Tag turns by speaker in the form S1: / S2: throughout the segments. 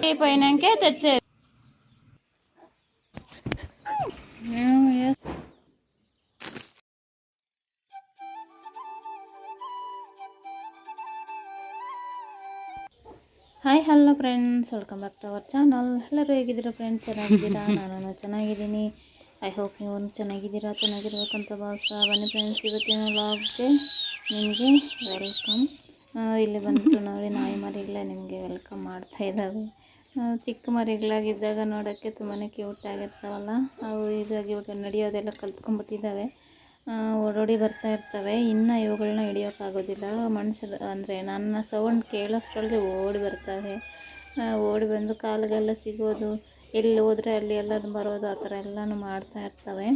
S1: ఈ పైనకే తెచ్చేది. Hi hello friends, welcome back to our channel. ಎಲ್ಲರೂ ಹೇಗಿದ್ದೀರಾ ಫ್ರೆಂಡ್ಸ್? ಚೆನ್ನಾಗಿದ್ದೀರಾ? ನಾನು ಚೆನ್ನಾಗಿದ್ದೀನಿ. ಐ ಹೋಪ್ ನೀವು ಚೆನ್ನಾಗಿದ್ದೀರಾ, ಚೆನ್ನಾಗಿರ್ಬೇಕಂತ ಭಾವಿಸ್ತಾ ಬನ್ನಿ ಫ್ರೆಂಡ್ಸ್. ಇವತ್ತಿನ ವ್ಲಾಗ್ಗೆ ನಿಮಗೆ ವೆಲ್ಕಮ್. ಇಲ್ಲಿ ಬಂದುಬಿಟ್ಟು ನೋಡಿ, ನಾಯಿ ಮರಿಗಳೇ ನಿಮಗೆ ವೆಲ್ಕಮ್ ಮಾಡ್ತಾ ಇದ್ದಾವೆ. ಚಿಕ್ಕ ಮರಿಗಳಾಗಿದ್ದಾಗ ನೋಡೋಕ್ಕೆ ತುಂಬಾ ಕ್ಯೂಟ್ ಆಗಿರ್ತಾವಲ್ಲ, ಅವು ಇದಾಗಿ ಇವಾಗ ನಡೆಯೋದೆಲ್ಲ ಕಲ್ತ್ಕೊಂಡ್ಬಿಟ್ಟಿದ್ದಾವೆ. ಓಡೋಡಿ ಬರ್ತಾ ಇರ್ತವೆ. ಇನ್ನು ಇವುಗಳನ್ನ ಹಿಡಿಯೋಕ್ಕಾಗೋದಿಲ್ಲ. ಮನುಷ್ಯರು ಅಂದರೆ ನನ್ನ ಸೌಂಡ್ ಕೇಳೋಷ್ಟರೊಳಗೆ ಓಡಿ ಬರ್ತವೆ. ಓಡಿ ಬಂದು ಕಾಲಿಗೆಲ್ಲ ಸಿಗೋದು, ಎಲ್ಲಿ ಹೋದರೆ ಅಲ್ಲಿ ಎಲ್ಲರೂ ಬರೋದು, ಆ ಥರ ಎಲ್ಲನೂ ಮಾಡ್ತಾ ಇರ್ತವೆ.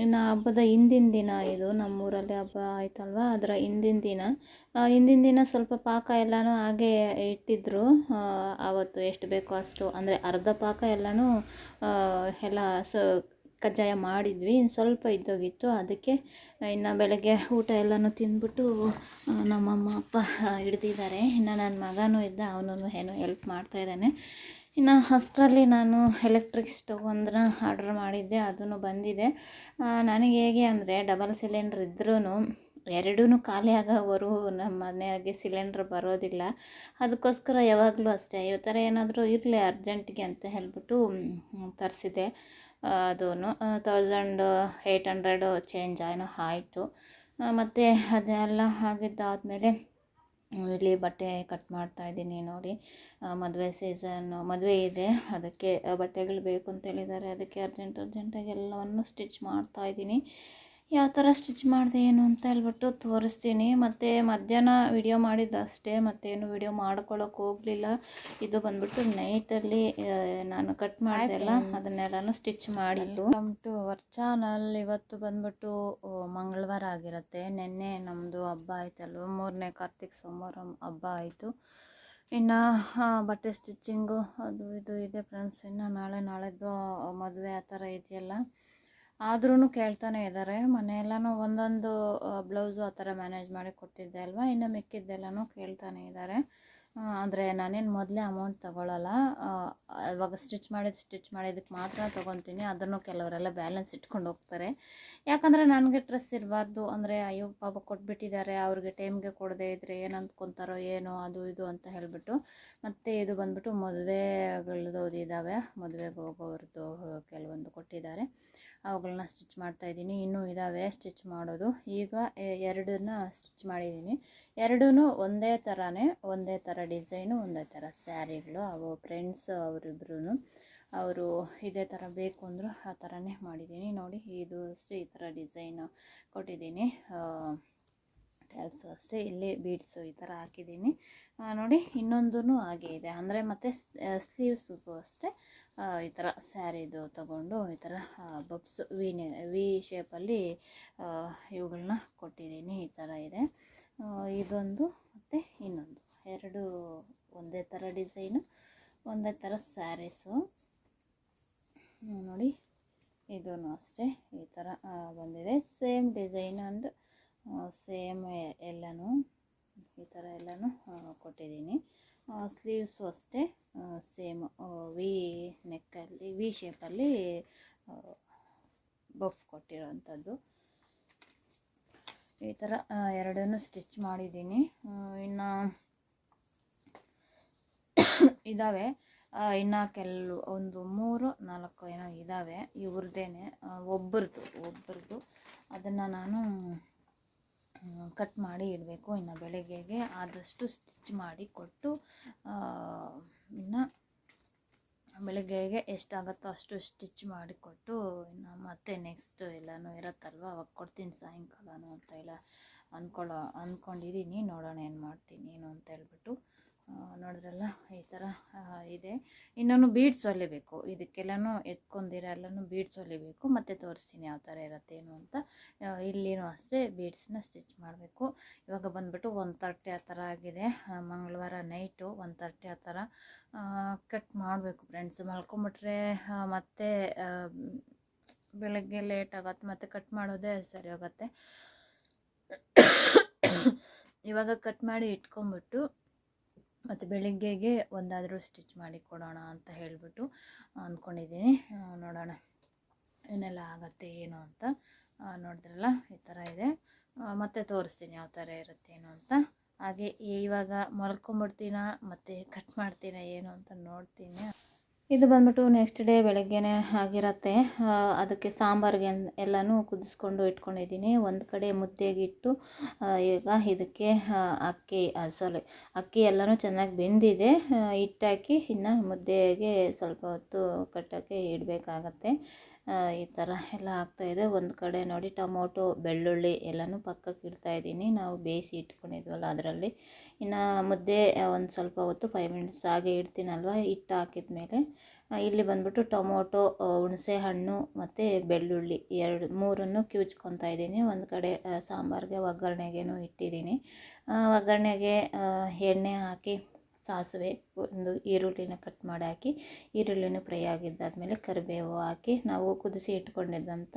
S1: ಇನ್ನು ಹಬ್ಬದ ಹಿಂದಿನ ದಿನ ಇದು, ನಮ್ಮೂರಲ್ಲಿ ಹಬ್ಬ ಆಯ್ತಲ್ವ, ಅದರ ಹಿಂದಿನ ದಿನ ಸ್ವಲ್ಪ ಪಾಕ ಎಲ್ಲನೂ ಹಾಗೆ ಇಟ್ಟಿದ್ದರು. ಆವತ್ತು ಎಷ್ಟು ಬೇಕೋ ಅಷ್ಟು, ಅಂದರೆ ಅರ್ಧ ಪಾಕ ಎಲ್ಲನೂ ಎಲ್ಲ ಕಜ್ಜಾಯ ಮಾಡಿದ್ವಿ. ಸ್ವಲ್ಪ ಇದ್ದೋಗಿತ್ತು, ಅದಕ್ಕೆ ಇನ್ನು ಬೆಳಗ್ಗೆ ಊಟ ಎಲ್ಲನೂ ತಿಂದ್ಬಿಟ್ಟು ನಮ್ಮಮ್ಮ ಅಪ್ಪ ಹಿಡ್ದಿದ್ದಾರೆ. ಇನ್ನು ನನ್ನ ಮಗನೂ ಇದ್ದ, ಅವನು ಏನೋ ಹೆಲ್ಪ್ ಮಾಡ್ತಾಯಿದ್ದಾನೆ. ಇನ್ನು ಅಷ್ಟರಲ್ಲಿ ನಾನು ಎಲೆಕ್ಟ್ರಿಕ್ ಸ್ಟವ್ ಒಂದನ್ನ ಆರ್ಡ್ರ್ ಮಾಡಿದ್ದೆ, ಅದೂ ಬಂದಿದೆ. ನನಗೆ ಹೇಗೆ ಅಂದರೆ, ಡಬಲ್ ಸಿಲಿಂಡ್ರ್ ಇದ್ರೂ ಎರಡೂ ಖಾಲಿ ಆಗೋವರೆಗೂ ನಮ್ಮ ಮನೆಯಾಗೆ ಸಿಲಿಂಡ್ರ್ ಬರೋದಿಲ್ಲ. ಅದಕ್ಕೋಸ್ಕರ ಯಾವಾಗಲೂ ಅಷ್ಟೇ, ಈ ಥರ ಏನಾದರೂ ಇರಲಿ ಅರ್ಜೆಂಟಿಗೆ ಅಂತ ಹೇಳ್ಬಿಟ್ಟು ತರಿಸಿದೆ. ಅದೂ 1800 ಚೇಂಜ್ ಏನೋ ಆಯಿತು. ಮತ್ತು ಅದೆಲ್ಲ ಆಗಿದ್ದಾದಮೇಲೆ ಇಲ್ಲಿ ಬಟ್ಟೆ ಕಟ್ ಮಾಡ್ತಾಯಿದ್ದೀನಿ ನೋಡಿ. ಮದುವೆ ಮದುವೆ ಇದೆ, ಅದಕ್ಕೆ ಬಟ್ಟೆಗಳು ಬೇಕು ಅಂತೇಳಿದ್ದಾರೆ. ಅದಕ್ಕೆ ಅರ್ಜೆಂಟಾಗಿ ಎಲ್ಲವನ್ನು ಸ್ಟಿಚ್ ಮಾಡ್ತಾಯಿದ್ದೀನಿ. ಯಾವ ಥರ ಸ್ಟಿಚ್ ಮಾಡಿದೆ ಏನು ಅಂತ ಹೇಳ್ಬಿಟ್ಟು ತೋರಿಸ್ತೀನಿ. ಮತ್ತು ಮಧ್ಯಾಹ್ನ ವಿಡಿಯೋ ಮಾಡಿದ್ದಷ್ಟೇ, ಮತ್ತೇನು ವಿಡಿಯೋ ಮಾಡ್ಕೊಳ್ಳೋಕೆ ಹೋಗಲಿಲ್ಲ. ಇದು ಬಂದ್ಬಿಟ್ಟು ನೈಟಲ್ಲಿ ನಾನು ಕಟ್ ಮಾಡಿದೆಲ್ಲ ಅದನ್ನೆಲ್ಲನೂ ಸ್ಟಿಚ್ ಮಾಡಿದ್ದು. Welcome to our channel. ಇವತ್ತು ಬಂದ್ಬಿಟ್ಟು ಮಂಗಳವಾರ ಆಗಿರುತ್ತೆ. ನಿನ್ನೆ ನಮ್ಮದು ಹಬ್ಬ ಆಯ್ತಲ್ವ, 3ನೇ ಕಾರ್ತಿಕ್ ಸೋಮವಾರ ಹಬ್ಬ ಆಯಿತು. ಇನ್ನು ಬಟ್ಟೆ ಸ್ಟಿಚ್ಚಿಂಗು ಅದು ಇದು ಇದೆ ಫ್ರೆಂಡ್ಸ್. ಇನ್ನು ನಾಳೆದ್ದು ಮದುವೆ ಆ ಥರ ಇದೆಯಲ್ಲ, ಆದ್ರೂ ಕೇಳ್ತಾನೆ ಇದ್ದಾರೆ. ಮನೆಯೆಲ್ಲನೂ ಒಂದೊಂದು ಬ್ಲೌಸು ಆ ಥರ ಮ್ಯಾನೇಜ್ ಮಾಡಿ ಕೊಟ್ಟಿದ್ದೆ ಅಲ್ವಾ, ಇನ್ನು ಮಿಕ್ಕಿದ್ದೆಲ್ಲನೂ ಕೇಳ್ತಾನೆ ಇದ್ದಾರೆ. ಆದರೆ ನಾನೇನು ಮೊದಲೇ ಅಮೌಂಟ್ ತೊಗೊಳ್ಳಲ್ಲ. ಇವಾಗ ಸ್ಟಿಚ್ ಮಾಡಿದ್ದಕ್ಕೆ ಮಾತ್ರ ತೊಗೊತೀನಿ. ಅದನ್ನು ಕೆಲವರೆಲ್ಲ ಬ್ಯಾಲೆನ್ಸ್ ಇಟ್ಕೊಂಡು ಹೋಗ್ತಾರೆ. ಯಾಕಂದರೆ ನನಗೆ ಸ್ಟ್ರೆಸ್ ಇರಬಾರ್ದು. ಅಂದರೆ ಅಯ್ಯೋ ಪಾಪ ಕೊಟ್ಬಿಟ್ಟಿದ್ದಾರೆ, ಅವ್ರಿಗೆ ಟೈಮ್ಗೆ ಕೊಡದೇ ಇದ್ದರೆ ಏನು ಅಂದ್ಕೊತಾರೋ ಏನೋ ಅದು ಇದು ಅಂತ ಹೇಳಿಬಿಟ್ಟು. ಮತ್ತು ಇದು ಬಂದ್ಬಿಟ್ಟು ಮದುವೆಗಳದ್ದು ಇದ್ದಾವೆ, ಮದುವೆಗೆ ಹೋಗೋವ್ರದ್ದು ಕೆಲವೊಂದು ಕೊಟ್ಟಿದ್ದಾರೆ. ಅವುಗಳನ್ನ ಸ್ಟಿಚ್ ಮಾಡ್ತಾಯಿದ್ದೀನಿ. ಇನ್ನೂ ಇದ್ದಾವೆ ಸ್ಟಿಚ್ ಮಾಡೋದು. ಈಗ 2 ಸ್ಟಿಚ್ ಮಾಡಿದ್ದೀನಿ. 2 ಒಂದೇ ಥರ ಡಿಸೈನು, ಒಂದೇ ಥರ ಸ್ಯಾರಿಗಳು. ಅವು ಫ್ರೆಂಡ್ಸ್ ಅವರಿಬ್ರು, ಅವರು ಇದೇ ಥರ ಬೇಕು ಅಂದರು, ಆ ಥರನೇ ಮಾಡಿದ್ದೀನಿ ನೋಡಿ. ಇದು ಅಷ್ಟೇ, ಈ ಥರ ಡಿಸೈನ್ ಕೊಟ್ಟಿದ್ದೀನಿ. ಟ್ಯಾಗ್ಸು ಅಷ್ಟೇ, ಇಲ್ಲಿ ಬೀಡ್ಸು ಈ ಥರ ಹಾಕಿದ್ದೀನಿ ನೋಡಿ. ಇನ್ನೊಂದೂ ಹಾಗೆ ಇದೆ. ಅಂದರೆ ಮತ್ತು ಸ್ಲೀವ್ಸ್ಗೂ ಅಷ್ಟೇ ಈ ಥರ ಸ್ಯಾರಿದು ತಗೊಂಡು ಈ ಥರ ಬಬ್ಸ್ ವಿ ಶೇಪಲ್ಲಿ ಇವುಗಳನ್ನ ಕೊಟ್ಟಿದ್ದೀನಿ. ಈ ಥರ ಇದೆ. ಇದೊಂದು ಮತ್ತು ಇನ್ನೊಂದು 2 ಒಂದೇ ಥರ ಡಿಸೈನು, ಒಂದೇ ಥರ ಸ್ಯಾರೀಸು ನೋಡಿ. ಇದೂ ಅಷ್ಟೇ ಈ ಥರ ಬಂದಿದೆ. ಸೇಮ್ ಡಿಸೈನ್ ಆ್ಯಂಡ್ ಸೇಮ್ ಎಲ್ಲನೂ ಈ ಥರ ಎಲ್ಲನೂ ಕೊಟ್ಟಿದ್ದೀನಿ. ಸ್ಲೀವ್ಸು ಅಷ್ಟೇ ಸೇಮ್ ವಿ ನೆಕ್ಕಲ್ಲಿ, ವಿ ಶೇಪಲ್ಲಿ ಬಫ್ ಕೊಟ್ಟಿರೋವಂಥದ್ದು. ಈ ಥರ 2 ಸ್ಟಿಚ್ ಮಾಡಿದ್ದೀನಿ. ಇನ್ನು ಇದ್ದಾವೆ, ಇನ್ನು ಒಂದು 3-4 ಏನೋ ಇದ್ದಾವೆ ಇವ್ರದ್ದೇನೆ, ಒಬ್ಬರದು. ಅದನ್ನು ನಾನು ಕಟ್ ಮಾಡಿ ಇಡಬೇಕು. ಇನ್ನು ಬೆಳಗ್ಗೆಗೆ ಆದಷ್ಟು ಸ್ಟಿಚ್ ಮಾಡಿ ಕೊಟ್ಟು, ಇನ್ನು ಬೆಳಗ್ಗೆಗೆ ಎಷ್ಟಾಗುತ್ತೋ ಅಷ್ಟು ಸ್ಟಿಚ್ ಮಾಡಿಕೊಟ್ಟು, ಇನ್ನು ಮತ್ತೆ ನೆಕ್ಸ್ಟ್ ಎಲ್ಲನೂ ಇರುತ್ತಲ್ವ, ಅವಾಗ ಕೊಡ್ತೀನಿ ಸಾಯಂಕಾಲನೂ ಅಂತ ಎಲ್ಲ ಅಂದ್ಕೊಂಡಿದ್ದೀನಿ. ನೋಡೋಣ ಏನು ಮಾಡ್ತೀನಿ ಏನು ಅಂತ ಹೇಳ್ಬಿಟ್ಟು. ನೋಡಿದ್ರಲ್ಲ, ಈ ಥರ ಇದೆ. ಇನ್ನೂ ಬೀಡ್ಸ್ ಹೊಲಿಬೇಕು, ಇದಕ್ಕೆಲ್ಲನೂ ಎತ್ಕೊಂಡಿರ ಎಲ್ಲನೂ ಬೀಡ್ಸ್ ಹೊಲಿಬೇಕು. ಮತ್ತು ತೋರಿಸ್ತೀನಿ ಯಾವ ಥರ ಇರುತ್ತೆ ಏನು ಅಂತ. ಇಲ್ಲಿನೂ ಅಷ್ಟೇ ಬೀಡ್ಸ್ನ ಸ್ಟಿಚ್ ಮಾಡಬೇಕು. ಇವಾಗ ಬಂದುಬಿಟ್ಟು 1:30 ಆ ಥರ ಆಗಿದೆ. ಮಂಗಳವಾರ ನೈಟು 1:30 ಆ ಥರ ಕಟ್ ಮಾಡಬೇಕು ಫ್ರೆಂಡ್ಸ್. ಮಲ್ಕೊಂಬಿಟ್ರೆ ಮತ್ತೆ ಬೆಳಗ್ಗೆ ಲೇಟ್ ಆಗುತ್ತೆ, ಮತ್ತು ಕಟ್ ಮಾಡೋದೇ ಸರಿ ಹೋಗುತ್ತೆ. ಇವಾಗ ಕಟ್ ಮಾಡಿ ಇಟ್ಕೊಂಬಿಟ್ಟು ಮತ್ತು ಬೆಳಿಗ್ಗೆಗೆ ಒಂದಾದರೂ ಸ್ಟಿಚ್ ಮಾಡಿ ಕೊಡೋಣ ಅಂತ ಹೇಳಿಬಿಟ್ಟು ಅಂದ್ಕೊಂಡಿದ್ದೀನಿ. ನೋಡೋಣ ಏನೆಲ್ಲ ಆಗುತ್ತೆ ಏನು ಅಂತ. ನೋಡಿದ್ರಲ್ಲ ಈ ಥರ ಇದೆ. ಮತ್ತೆ ತೋರಿಸ್ತೀನಿ ಯಾವ ಥರ ಇರುತ್ತೆ ಏನು ಅಂತ. ಹಾಗೆ ಇವಾಗ ಮಲ್ಕೊಂಬಿಡ್ತೀನ ಮತ್ತು ಕಟ್ ಮಾಡ್ತೀನ ಏನು ಅಂತ ನೋಡ್ತೀನಿ. ಇದು ಬಂದ್ಬಿಟ್ಟು ನೆಕ್ಸ್ಟ್ ಡೇ ಬೆಳಗ್ಗೆನೇ ಆಗಿರುತ್ತೆ. ಅದಕ್ಕೆ ಸಾಂಬಾರಿಗೆ ಎಲ್ಲನೂ ಕುದಿಸ್ಕೊಂಡು ಇಟ್ಕೊಂಡಿದ್ದೀನಿ. ಒಂದು ಕಡೆ ಮುದ್ದೆಗೆ ಇಟ್ಟು ಈಗ ಇದಕ್ಕೆ ಅಕ್ಕಿ ಎಲ್ಲನೂ ಚೆನ್ನಾಗಿ ಬೆಂದಿದೆ. ಹಿಟ್ಟಾಕಿ ಇನ್ನು ಮುದ್ದೆಗೆ ಸ್ವಲ್ಪ ಹೊತ್ತು ಕಟ್ಟೋಕ್ಕೆ ಇಡಬೇಕಾಗತ್ತೆ. ಈ ಥರ ಎಲ್ಲ ಆಗ್ತಾಯಿದೆ. ಒಂದು ಕಡೆ ನೋಡಿ ಟೊಮೊಟೊ, ಬೆಳ್ಳುಳ್ಳಿ ಎಲ್ಲನೂ ಪಕ್ಕಕ್ಕೆ ಇಡ್ತಾಯಿದ್ದೀನಿ. ನಾವು ಬೇಯಿಸಿ ಇಟ್ಕೊಂಡಿದ್ವಲ್ಲ ಅದರಲ್ಲಿ. ಇನ್ನು ಮುದ್ದೆ ಒಂದು ಸ್ವಲ್ಪ ಹೊತ್ತು 5 ಮಿನಿಟ್ಸ್ ಹಾಗೆ ಇಡ್ತೀನಲ್ವ, ಹಿಟ್ಟು ಹಾಕಿದ ಮೇಲೆ ಇಲ್ಲಿ ಬಂದ್ಬಿಟ್ಟು ಟೊಮೊಟೊ, ಹುಣಸೆ ಹಣ್ಣು ಮತ್ತು ಬೆಳ್ಳುಳ್ಳಿ ಮೂರನ್ನು ಕಿವುಚ್ಕೊತಾ ಇದ್ದೀನಿ. ಒಂದು ಕಡೆ ಸಾಂಬಾರಿಗೆ ಒಗ್ಗರಣೆಗೇನು ಇಟ್ಟಿದ್ದೀನಿ. ಒಗ್ಗರಣೆಗೆ ಎಣ್ಣೆ ಹಾಕಿ ಸಾಸಿವೆ, ಒಂದು ಈರುಳ್ಳಿನ ಕಟ್ ಮಾಡಿ ಹಾಕಿ ಈರುಳ್ಳಿನೂ ಫ್ರೈ ಆಗಿದ್ದಾದಮೇಲೆ ಕರಿಬೇವು ಹಾಕಿ ನಾವು ಕುದಿಸಿ ಇಟ್ಕೊಂಡಿದ್ದಂಥ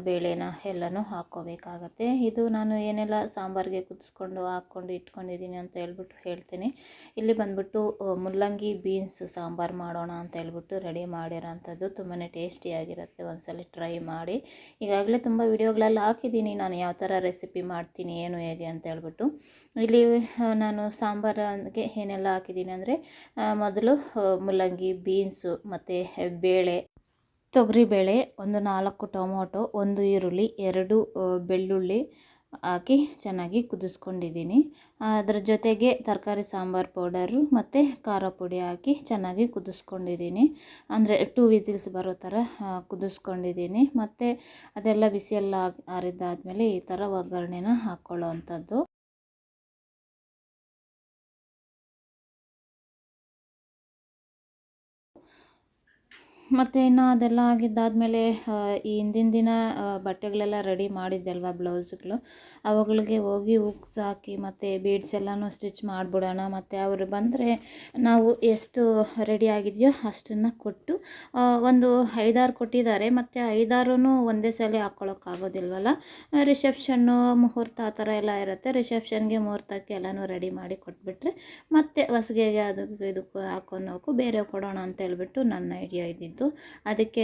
S1: ಬೇಳೆನ ಎಲ್ಲನೂ ಹಾಕ್ಕೋಬೇಕಾಗತ್ತೆ. ಇದು ನಾನು ಏನೆಲ್ಲ ಸಾಂಬಾರಿಗೆ ಕುದಿಸ್ಕೊಂಡು ಹಾಕ್ಕೊಂಡು ಇಟ್ಕೊಂಡಿದ್ದೀನಿ ಅಂತ ಹೇಳ್ತೀನಿ. ಇಲ್ಲಿ ಬಂದ್ಬಿಟ್ಟು ಮುಲ್ಲಂಗಿ ಬೀನ್ಸ್ ಸಾಂಬಾರು ಮಾಡೋಣ ಅಂತ ಹೇಳ್ಬಿಟ್ಟು ರೆಡಿ ಮಾಡಿರೋಂಥದ್ದು. ತುಂಬಾ ಟೇಸ್ಟಿಯಾಗಿರುತ್ತೆ, ಒಂದ್ಸಲ ಟ್ರೈ ಮಾಡಿ. ಈಗಾಗಲೇ ತುಂಬ ವಿಡಿಯೋಗಳೆಲ್ಲ ಹಾಕಿದ್ದೀನಿ ನಾನು ಯಾವ ಥರ ರೆಸಿಪಿ ಮಾಡ್ತೀನಿ ಏನು ಹೇಗೆ ಅಂತ ಹೇಳ್ಬಿಟ್ಟು. ಇಲ್ಲಿ ನಾನು ಸಾಂಬಾರಿಗೆ ಏನೆಲ್ಲ ಹಾಕಿದ್ದೀನಿ ಅಂದರೆ ಮೊದಲು ಮುಲ್ಲಂಗಿ, ಬೀನ್ಸು ಮತ್ತು ಬೇಳೆ, ತೊಗರಿಬೇಳೆ, ಒಂದು 4 ಟೊಮೊಟೊ, 1 ಈರುಳ್ಳಿ, 2 ಬೆಳ್ಳುಳ್ಳಿ ಹಾಕಿ ಚೆನ್ನಾಗಿ ಕುದಿಸ್ಕೊಂಡಿದ್ದೀನಿ. ಅದರ ಜೊತೆಗೆ ತರಕಾರಿ ಸಾಂಬಾರು ಪೌಡರು ಮತ್ತು ಖಾರ ಪುಡಿ ಹಾಕಿ ಚೆನ್ನಾಗಿ ಕುದಿಸ್ಕೊಂಡಿದ್ದೀನಿ. ಅಂದರೆ 2 ವಿಸಿಲ್ಸ್ ಬರೋ ಥರ ಕುದಿಸ್ಕೊಂಡಿದ್ದೀನಿ. ಮತ್ತು ಅದೆಲ್ಲ ಬಿಸಿಯೆಲ್ಲ ಆರಿದ್ದಾದಮೇಲೆ ಈ ಥರ ಒಗ್ಗರಣೆನ ಹಾಕ್ಕೊಳ್ಳೋ ಅಂಥದ್ದು. ಮತ್ತು ಇನ್ನು ಅದೆಲ್ಲ ಆಗಿದ್ದಾದಮೇಲೆ ಈ ಹಿಂದಿನ ದಿನ ಬಟ್ಟೆಗಳೆಲ್ಲ ರೆಡಿ ಮಾಡಿದ್ದೆ ಅಲ್ವ, ಬ್ಲೌಸ್ಗಳು, ಅವುಗಳಿಗೆ ಹೋಗಿ ಹುಕ್ಸ್ ಹಾಕಿ ಮತ್ತು ಬೀಡ್ಸ್ ಎಲ್ಲನೂ ಸ್ಟಿಚ್ ಮಾಡಿಬಿಡೋಣ. ಮತ್ತು ಅವರು ಬಂದರೆ ನಾವು ಎಷ್ಟು ರೆಡಿ ಆಗಿದೆಯೋ ಅಷ್ಟನ್ನು ಕೊಟ್ಟು, ಒಂದು 5-6 ಕೊಟ್ಟಿದ್ದಾರೆ. ಮತ್ತು 5-6 ಒಂದೇ ಸಲ ಹಾಕ್ಕೊಳ್ಳೋಕ್ಕಾಗೋದಿಲ್ವಲ್ಲ. ರಿಸೆಪ್ಷನ್ನು, ಮುಹೂರ್ತ ಆ ಥರ ಎಲ್ಲ ಇರುತ್ತೆ. ರಿಸೆಪ್ಷನ್ಗೆ ಮುಹೂರ್ತಕ್ಕೆ ಎಲ್ಲನೂ ರೆಡಿ ಮಾಡಿ ಕೊಟ್ಬಿಟ್ರೆ ಮತ್ತು ಹೊಸ್ಗೆಗೆ ಅದಕ್ಕೆ ಇದಕ್ಕೂ ಹಾಕ್ಕೊಳೋಕ್ಕೂ ಬೇರೆ ಕೊಡೋಣ ಅಂತ ಹೇಳ್ಬಿಟ್ಟು ನನ್ನ ಐಡಿಯಾ ಇದ್ದಿದ್ದು. ಅದಕ್ಕೇ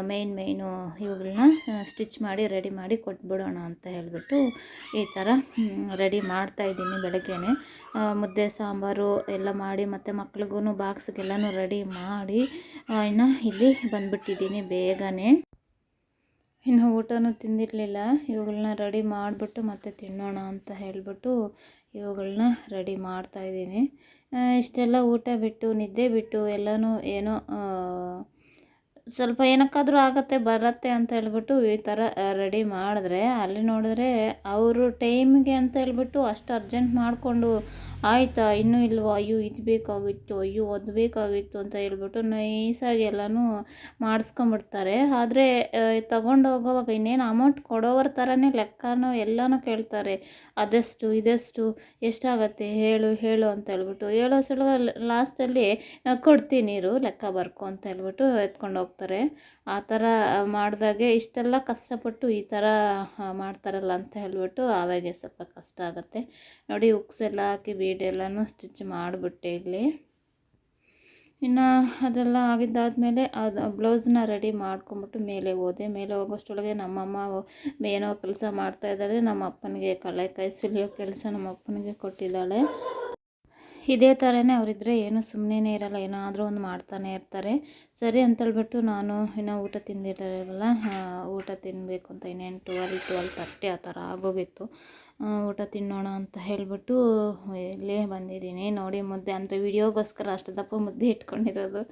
S1: ಮೇಯ್ನು ಇವುಗಳನ್ನ ಸ್ಟಿಚ್ ಮಾಡಿ ರೆಡಿ ಮಾಡಿ ಕೊಟ್ಬಿಡೋಣ ಅಂತ ಹೇಳಿಬಿಟ್ಟು ಈ ಥರ ರೆಡಿ ಮಾಡ್ತಾಯಿದ್ದೀನಿ. ಬೆಳಗ್ಗೆನೇ ಮುದ್ದೆ ಸಾಂಬಾರು ಎಲ್ಲ ಮಾಡಿ ಮತ್ತು ಮಕ್ಳಿಗೂ ಬಾಕ್ಸ್ಗೆಲ್ಲನೂ ರೆಡಿ ಮಾಡಿ ಇನ್ನು ಇಲ್ಲಿ ಬಂದುಬಿಟ್ಟಿದ್ದೀನಿ ಬೇಗನೆ. ಇನ್ನು ಊಟನೂ ತಿಂದಿರಲಿಲ್ಲ. ಇವುಗಳನ್ನ ರೆಡಿ ಮಾಡಿಬಿಟ್ಟು ಮತ್ತೆ ತಿನ್ನೋಣ ಅಂತ ಹೇಳಿಬಿಟ್ಟು ಇವುಗಳನ್ನ ರೆಡಿ ಮಾಡ್ತಾಯಿದ್ದೀನಿ. ಇಷ್ಟೆಲ್ಲ ಊಟ ಬಿಟ್ಟು ನಿದ್ದೆ ಬಿಟ್ಟು ಎಲ್ಲನೂ ಏನೋ ಸ್ವಲ್ಪ ಏನಕ್ಕಾದರೂ ಬರುತ್ತೆ ಅಂತ ಹೇಳ್ಬಿಟ್ಟು ಈ ಥರ ರೆಡಿ ಮಾಡಿದ್ರೆ, ಅಲ್ಲಿ ನೋಡಿದ್ರೆ ಅವರು ಟೈಮ್ಗೆ ಅಂತ ಹೇಳ್ಬಿಟ್ಟು ಅಷ್ಟು ಅರ್ಜೆಂಟ್ ಮಾಡಿಕೊಂಡು ಆಯಿತಾ ಇನ್ನೂ ಇಲ್ವಾ, ಅಯ್ಯೋ ಇದು ಬೇಕಾಗಿತ್ತು, ಅಯ್ಯೋ ಅದು ಬೇಕಾಗಿತ್ತು ಅಂತ ಹೇಳ್ಬಿಟ್ಟು ನೈಸಾಗಿ ಎಲ್ಲನೂ ಮಾಡಿಸ್ಕೊಂಬಿಡ್ತಾರೆ. ಆದರೆ ತಗೊಂಡು ಹೋಗೋವಾಗ ಇನ್ನೇನು ಅಮೌಂಟ್ ಕೊಡೋವ್ರ ಥರನೇ ಲೆಕ್ಕನೂ ಎಲ್ಲನೂ ಕೇಳ್ತಾರೆ. ಅದೆಷ್ಟು ಇದೆಷ್ಟು ಎಷ್ಟಾಗತ್ತೆ ಹೇಳು ಅಂತ ಹೇಳ್ಬಿಟ್ಟು ಹೇಳೋ ಸಲ ಲಾಸ್ಟಲ್ಲಿ ಕೊಡ್ತೀನಿ ಇರು ಲೆಕ್ಕ ಬರ್ಕೊ ಅಂತ ಹೇಳ್ಬಿಟ್ಟು ಎತ್ಕೊಂಡು ಹೋಗ್ತಾರೆ. ಆ ಥರ ಮಾಡಿದಾಗೆ ಇಷ್ಟೆಲ್ಲ ಕಷ್ಟಪಟ್ಟು ಈ ಥರ ಮಾಡ್ತಾರಲ್ಲ ಅಂತ ಹೇಳ್ಬಿಟ್ಟು ಆವಾಗೆ ಸ್ವಲ್ಪ ಕಷ್ಟ ಆಗುತ್ತೆ. ನೋಡಿ ಹುಕ್ಸ್ ಎಲ್ಲ ಹಾಕಿ ಬೀಡೆಲ್ಲನೂ ಸ್ಟಿಚ್ ಮಾಡಿಬಿಟ್ಟೆ ಇಲ್ಲಿ. ಇನ್ನು ಅದೆಲ್ಲ ಆಗಿದ್ದಾದಮೇಲೆ ಅದು ಬ್ಲೌಸ್ನ ರೆಡಿ ಮಾಡ್ಕೊಂಬಿಟ್ಟು ಮೇಲೆ ಹೋದೆ. ಮೇಲೆ ಹೋಗೋಷ್ಟೊಳಗೆ ನಮ್ಮಮ್ಮ ಏನೋ ಕೆಲಸ ಮಾಡ್ತಾಯಿದ್ದಾಳೆ. ನಮ್ಮ ಅಪ್ಪನಿಗೆ ಕಡಲೆಕಾಯಿ ಸುಲಿಯೋ ಕೆಲಸ ನಮ್ಮ ಅಪ್ಪನಿಗೆ ಕೊಟ್ಟಿದ್ದಾಳೆ. ಇದೇ ಥರನೇ ಅವರಿದ್ದರೆ ಏನು ಸುಮ್ಮನೆ ಇರಲ್ಲ, ಏನಾದರೂ ಒಂದು ಮಾಡ್ತಾನೆ ಇರ್ತಾರೆ. ಸರಿ ಅಂತೇಳ್ಬಿಟ್ಟು ನಾನು ಇನ್ನೂ ಊಟ ತಿಂದಿರಲಿಲ್ಲ. ಊಟ ತಿನ್ನಬೇಕು ಅಂತ ಇನ್ನೇನು 12:30 ಆ ಥರ ಆಗೋಗಿತ್ತು. ಊಟ ತಿನ್ನೋಣ ಅಂತ ಹೇಳಿಬಿಟ್ಟು ಇಲ್ಲೇ ಬಂದಿದ್ದೀನಿ. ನೋಡಿ ಮುದ್ದೆ ಅಂದರೆ ವಿಡಿಯೋಗೋಸ್ಕರ ಅಷ್ಟು ದಪ್ಪ ಮುದ್ದೆ ಇಟ್ಕೊಂಡಿರೋದು.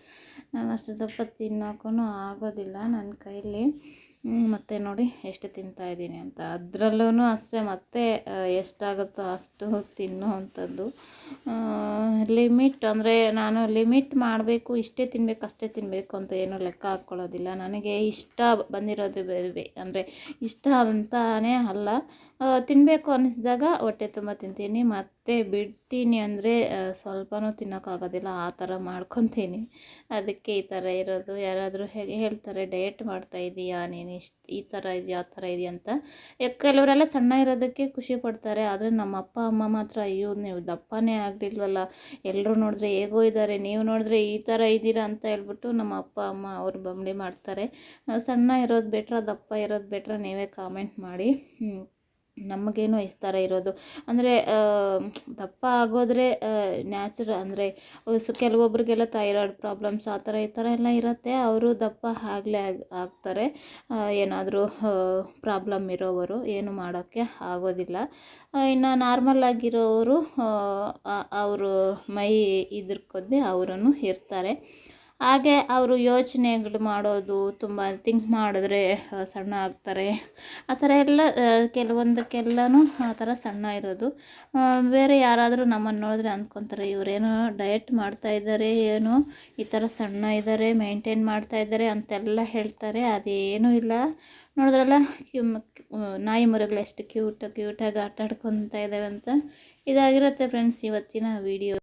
S1: ನಾನು ಅಷ್ಟು ದಪ್ಪ ತಿನ್ನೋಕ್ಕೂ ಆಗೋದಿಲ್ಲ ನನ್ನ ಕೈಲಿ. ಮತ್ತು ನೋಡಿ ಎಷ್ಟು ತಿಂತಾಯಿದ್ದೀನಿ ಅಂತ. ಅದರಲ್ಲೂ ಅಷ್ಟೇ ಮತ್ತೆ ಎಷ್ಟಾಗುತ್ತೋ ಅಷ್ಟು ತಿನ್ನೋ ಅಂಥದ್ದು. ಲಿಮಿಟ್ ಅಂದರೆ ನಾನು ಲಿಮಿಟ್ ಮಾಡಬೇಕು, ಇಷ್ಟೇ ತಿನ್ನಬೇಕು ಅಷ್ಟೇ ತಿನ್ನಬೇಕು ಅಂತ ಏನೂ ಲೆಕ್ಕ ಹಾಕ್ಕೊಳ್ಳೋದಿಲ್ಲ. ನನಗೆ ಇಷ್ಟ ಬಂದಿರೋದು ಅಂದರೆ ಇಷ್ಟ ಅಂತಲೇ ಅಲ್ಲ, ತಿನ್ನಬೇಕು ಅನ್ನಿಸಿದಾಗ ಹೊಟ್ಟೆ ತುಂಬ ತಿಂತೀನಿ. ಮತ್ತು ಬಿಡ್ತೀನಿ ಅಂದರೆ ಸ್ವಲ್ಪನೂ ತಿನ್ನೋಕ್ಕಾಗೋದಿಲ್ಲ, ಆ ಥರ ಮಾಡ್ಕೊತೀನಿ. ಅದಕ್ಕೆ ಈ ಥರ ಇರೋದು. ಯಾರಾದರೂ ಹೇಳ್ತಾರೆ ಡಯಟ್ ಮಾಡ್ತಾಯಿದ್ದೀಯಾ ನೀನು, ಈ ಥರ ಇದೆಯಾ ಆ ಥರ ಇದೆಯಾ ಅಂತ. ಕೆಲವರೆಲ್ಲ ಸಣ್ಣ ಇರೋದಕ್ಕೆ ಖುಷಿ ಪಡ್ತಾರೆ. ಆದರೆ ನಮ್ಮ ಅಪ್ಪ ಅಮ್ಮ ಮಾತ್ರ ಅಯ್ಯೋ ನೀವು ದಪ್ಪನೇ ಆಗಲಿಲ್ವಲ್ಲ, ಎಲ್ಲರೂ ನೋಡಿದ್ರೆ ಹೇಗೋ ಇದ್ದಾರೆ, ನೀವು ನೋಡಿದ್ರೆ ಈ ಥರ ಇದ್ದೀರಾ ಅಂತ ಹೇಳ್ಬಿಟ್ಟು ನಮ್ಮ ಅಪ್ಪ ಅಮ್ಮ ಅವರು ಬಂಬಡಿ ಮಾಡ್ತಾರೆ. ಸಣ್ಣ ಇರೋದು ಬೆಟ್ರಾ ದಪ್ಪ ಇರೋದು ಬೆಟ್ರಾ, ನೀವೇ ಕಾಮೆಂಟ್ ಮಾಡಿ. ನಮಗೇನು ಈ ಥರ ಇರೋದು ಅಂದರೆ ದಪ್ಪ ಆಗೋದ್ರೆ ಅಂದರೆ ಕೆಲವೊಬ್ರಿಗೆಲ್ಲ ಥೈರಾಯ್ಡ್ ಪ್ರಾಬ್ಲಮ್ಸ್ ಆ ಥರ ಈ ಥರ ಎಲ್ಲ ಇರುತ್ತೆ, ಅವರು ದಪ್ಪ ಆಗ್ತಾರೆ. ಏನಾದರೂ ಪ್ರಾಬ್ಲಮ್ ಇರೋವರು ಏನು ಮಾಡೋಕ್ಕೆ ಆಗೋದಿಲ್ಲ. ಇನ್ನು ನಾರ್ಮಲ್ ಆಗಿರೋರು ಅವರು ಮೈ ಇದ್ರ ಕೊದ್ದಿ ಅವರೂ ಇರ್ತಾರೆ. ಹಾಗೆ ಅವರು ಯೋಚನೆಗಳು ಮಾಡೋದು ತುಂಬ ಥಿಂಕ್ ಮಾಡಿದ್ರೆ ಸಣ್ಣ ಆಗ್ತಾರೆ. ಆ ಥರ ಎಲ್ಲ ಕೆಲವೊಂದಕ್ಕೆಲ್ಲನೂ ಆ ಥರ ಸಣ್ಣ ಇರೋದು. ಬೇರೆ ಯಾರಾದರೂ ನಮ್ಮನ್ನು ನೋಡಿದ್ರೆ ಅಂದ್ಕೊತಾರೆ, ಇವರೇನೋ ಡಯಟ್ ಮಾಡ್ತಾಯಿದ್ದಾರೆ, ಏನೋ ಈ ಥರ ಸಣ್ಣ ಇದ್ದಾರೆ, ಮೇಂಟೈನ್ ಮಾಡ್ತಾಯಿದ್ದಾರೆ ಅಂತೆಲ್ಲ ಹೇಳ್ತಾರೆ. ಅದೇನೂ ಇಲ್ಲ. ನೋಡಿದ್ರಲ್ಲ ನಾಯಿ ಮರಿಗಳು ಎಷ್ಟು ಕ್ಯೂಟಾಗಿ ಆಟ ಆಡ್ಕೊತಾ ಇದ್ದಾವೆ ಅಂತ. ಇದಾಗಿರುತ್ತೆ ಫ್ರೆಂಡ್ಸ್ ಇವತ್ತಿನ ವಿಡಿಯೋ.